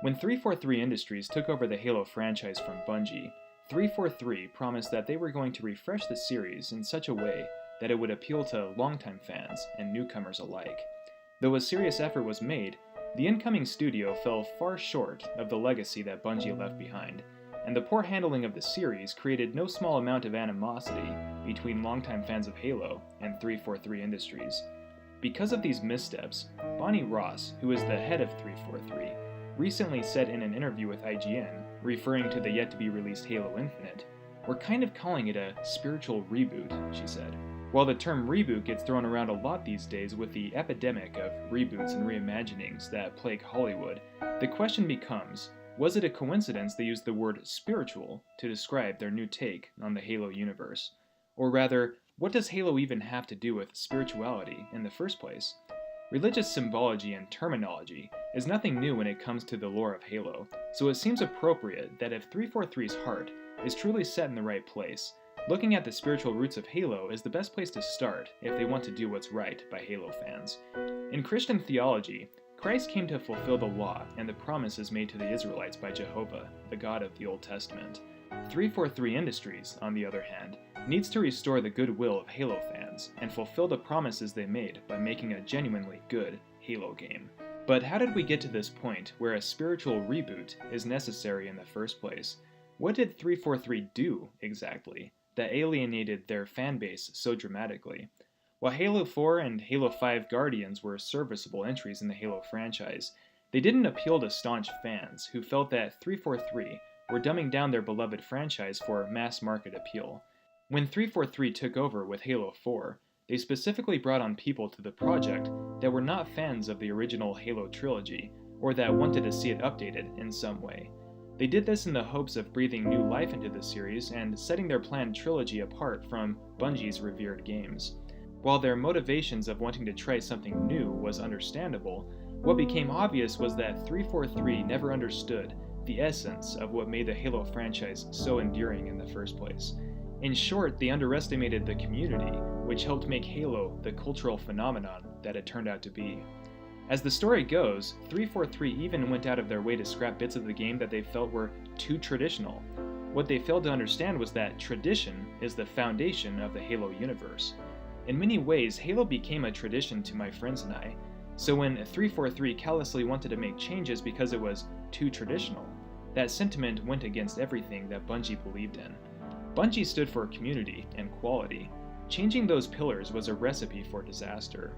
When 343 Industries took over the Halo franchise from Bungie, 343 promised that they were going to refresh the series in such a way that it would appeal to longtime fans and newcomers alike. Though a serious effort was made, the incoming studio fell far short of the legacy that Bungie left behind, and the poor handling of the series created no small amount of animosity between longtime fans of Halo and 343 Industries. Because of these missteps, Bonnie Ross, who is the head of 343, recently said in an interview with IGN, referring to the yet-to-be-released Halo Infinite, "We're kind of calling it a spiritual reboot," she said. While the term reboot gets thrown around a lot these days with the epidemic of reboots and reimaginings that plague Hollywood, the question becomes, was it a coincidence they used the word spiritual to describe their new take on the Halo universe? Or rather, what does Halo even have to do with spirituality in the first place? Religious symbology and terminology is nothing new when it comes to the lore of Halo, so it seems appropriate that if 343's heart is truly set in the right place, looking at the spiritual roots of Halo is the best place to start if they want to do what's right by Halo fans. In Christian theology, Christ came to fulfill the law and the promises made to the Israelites by Jehovah, the God of the Old Testament. 343 Industries, on the other hand, needs to restore the goodwill of Halo fans and fulfill the promises they made by making a genuinely good Halo game. But how did we get to this point where a spiritual reboot is necessary in the first place? What did 343 do, exactly, that alienated their fanbase so dramatically? While Halo 4 and Halo 5 Guardians were serviceable entries in the Halo franchise, they didn't appeal to staunch fans who felt that 343 were dumbing down their beloved franchise for mass market appeal. When 343 took over with Halo 4, they specifically brought on people to the project that were not fans of the original Halo trilogy, or that wanted to see it updated in some way. They did this in the hopes of breathing new life into the series and setting their planned trilogy apart from Bungie's revered games. While their motivations of wanting to try something new was understandable, what became obvious was that 343 never understood the essence of what made the Halo franchise so enduring in the first place. In short, they underestimated the community, which helped make Halo the cultural phenomenon that it turned out to be. As the story goes, 343 even went out of their way to scrap bits of the game that they felt were too traditional. What they failed to understand was that tradition is the foundation of the Halo universe. In many ways, Halo became a tradition to my friends and I, so when 343 callously wanted to make changes because it was too traditional, that sentiment went against everything that Bungie believed in. Bungie stood for community and quality. Changing those pillars was a recipe for disaster.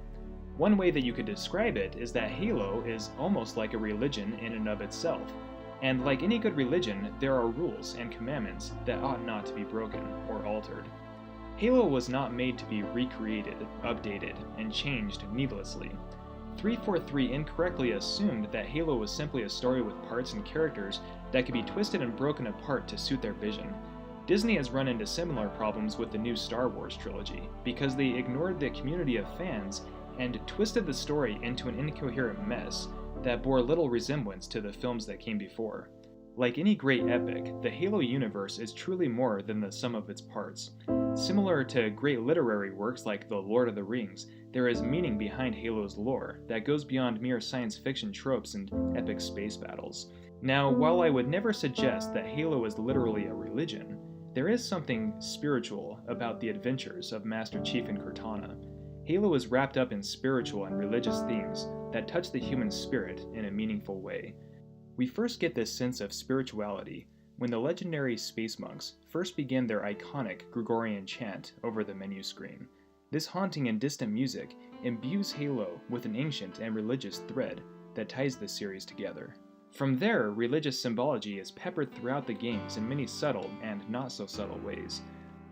One way that you could describe it is that Halo is almost like a religion in and of itself, and like any good religion, there are rules and commandments that ought not to be broken or altered. Halo was not made to be recreated, updated, and changed needlessly. 343 incorrectly assumed that Halo was simply a story with parts and characters that could be twisted and broken apart to suit their vision. Disney has run into similar problems with the new Star Wars trilogy, because they ignored the community of fans and twisted the story into an incoherent mess that bore little resemblance to the films that came before. Like any great epic, the Halo universe is truly more than the sum of its parts. Similar to great literary works like The Lord of the Rings, there is meaning behind Halo's lore that goes beyond mere science fiction tropes and epic space battles. Now, while I would never suggest that Halo is literally a religion, there is something spiritual about the adventures of Master Chief and Cortana. Halo is wrapped up in spiritual and religious themes that touch the human spirit in a meaningful way. We first get this sense of spirituality when the legendary space monks first begin their iconic Gregorian chant over the menu screen. This haunting and distant music imbues Halo with an ancient and religious thread that ties the series together. From there, religious symbology is peppered throughout the games in many subtle and not so subtle ways.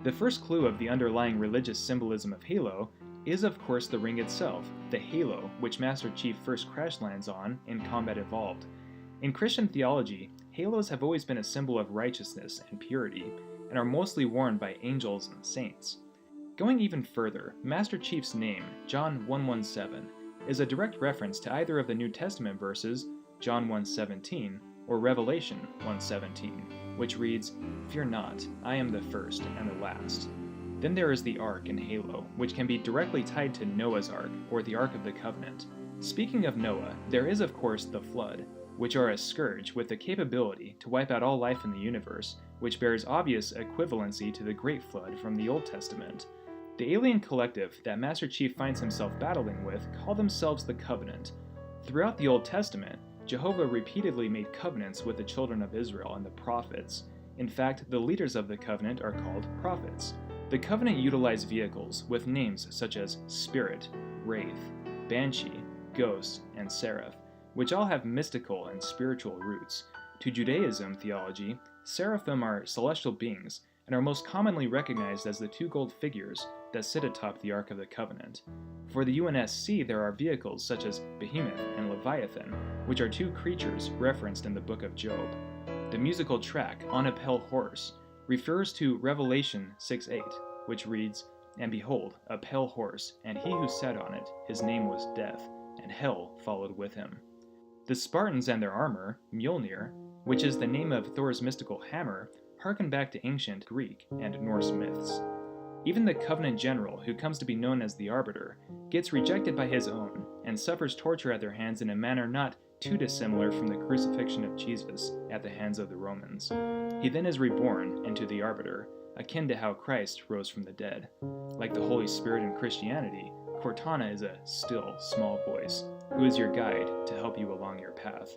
The first clue of the underlying religious symbolism of Halo is of course the ring itself, the halo which Master Chief first crash lands on in Combat Evolved. In Christian theology, halos have always been a symbol of righteousness and purity, and are mostly worn by angels and saints. Going even further, Master Chief's name, John 1:17, is a direct reference to either of the New Testament verses, John 1:17, or Revelation 1:17, which reads, "Fear not, I am the first and the last." Then there is the Ark in Halo, which can be directly tied to Noah's Ark, or the Ark of the Covenant. Speaking of Noah, there is of course the Flood. which are a scourge with the capability to wipe out all life in the universe, which bears obvious equivalency to the Great Flood from the Old Testament. The alien collective that Master Chief finds himself battling with call themselves the Covenant. Throughout the Old Testament, Jehovah repeatedly made covenants with the children of Israel and the prophets. In fact, the leaders of the covenant are called prophets. The covenant utilized vehicles with names such as Spirit, Wraith, Banshee, Ghost, and Seraph, which all have mystical and spiritual roots. To Judaism theology, seraphim are celestial beings and are most commonly recognized as the two gold figures that sit atop the Ark of the Covenant. For the UNSC, there are vehicles such as Behemoth and Leviathan, which are two creatures referenced in the Book of Job. The musical track, On a Pale Horse, refers to Revelation 6:8, which reads, "And behold, a pale horse, and he who sat on it, his name was Death, and hell followed with him." The Spartans and their armor, Mjolnir, which is the name of Thor's mystical hammer, harken back to ancient Greek and Norse myths. Even the Covenant general, who comes to be known as the Arbiter, gets rejected by his own and suffers torture at their hands in a manner not too dissimilar from the crucifixion of Jesus at the hands of the Romans. He then is reborn into the Arbiter, akin to how Christ rose from the dead. Like the Holy Spirit in Christianity, Cortana is a still, small voice, who is your guide to help you along your path.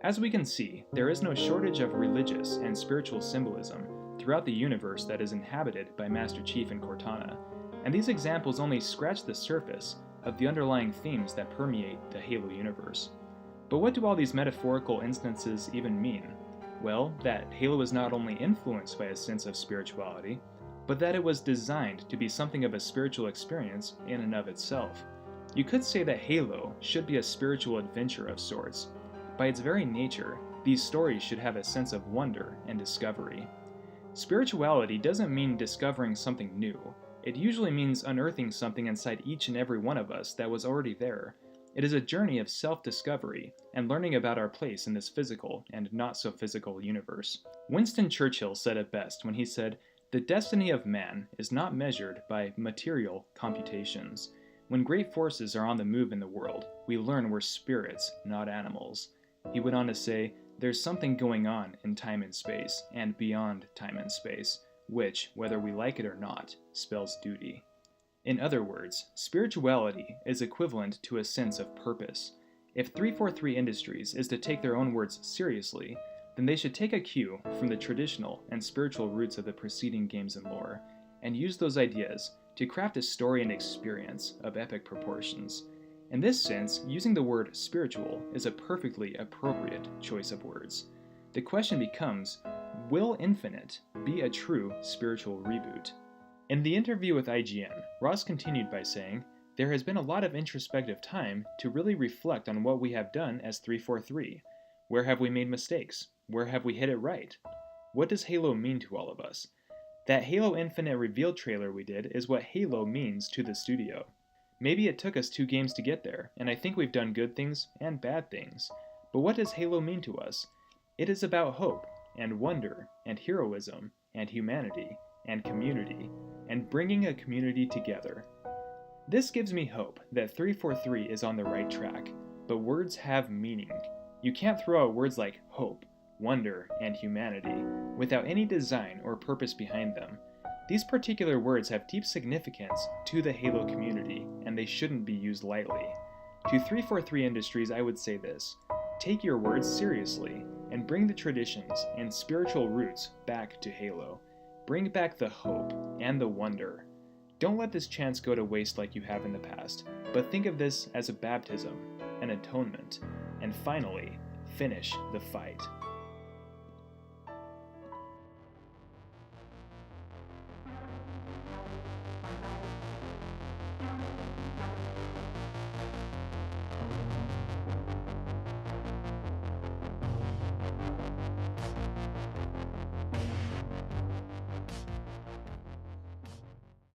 As we can see, there is no shortage of religious and spiritual symbolism throughout the universe that is inhabited by Master Chief and Cortana, and these examples only scratch the surface of the underlying themes that permeate the Halo universe. But what do all these metaphorical instances even mean? Well, that Halo is not only influenced by a sense of spirituality, but that it was designed to be something of a spiritual experience in and of itself. You could say that Halo should be a spiritual adventure of sorts. By its very nature, these stories should have a sense of wonder and discovery. Spirituality doesn't mean discovering something new. It usually means unearthing something inside each and every one of us that was already there. It is a journey of self-discovery and learning about our place in this physical and not-so-physical universe. Winston Churchill said it best when he said, "The destiny of man is not measured by material computations. When great forces are on the move in the world, we learn we're spirits, not animals." He went on to say, "There's something going on in time and space, and beyond time and space, which, whether we like it or not, spells duty." In other words, spirituality is equivalent to a sense of purpose. If 343 Industries is to take their own words seriously, then they should take a cue from the traditional and spiritual roots of the preceding games and lore, and use those ideas to craft a story and experience of epic proportions. In this sense, using the word spiritual is a perfectly appropriate choice of words. The question becomes, will Infinite be a true spiritual reboot? In the interview with IGN, Ross continued by saying, "There has been a lot of introspective time to really reflect on what we have done as 343. Where have we made mistakes? Where have we hit it right? What does Halo mean to all of us? That Halo Infinite reveal trailer we did is what Halo means to the studio. Maybe it took us 2 games to get there, and I think we've done good things and bad things. But what does Halo mean to us? It is about hope, and wonder, and heroism, and humanity, and community, and bringing a community together. This gives me hope that 343 is on the right track, but words have meaning. You can't throw out words like hope, wonder, and humanity without any design or purpose behind them. These particular words have deep significance to the Halo community, and they shouldn't be used lightly. To 343 Industries, I would say this: take your words seriously, and bring the traditions and spiritual roots back to Halo. Bring back the hope and the wonder. Don't let this chance go to waste like you have in the past, but think of this as a baptism, an atonement, and finally, finish the fight.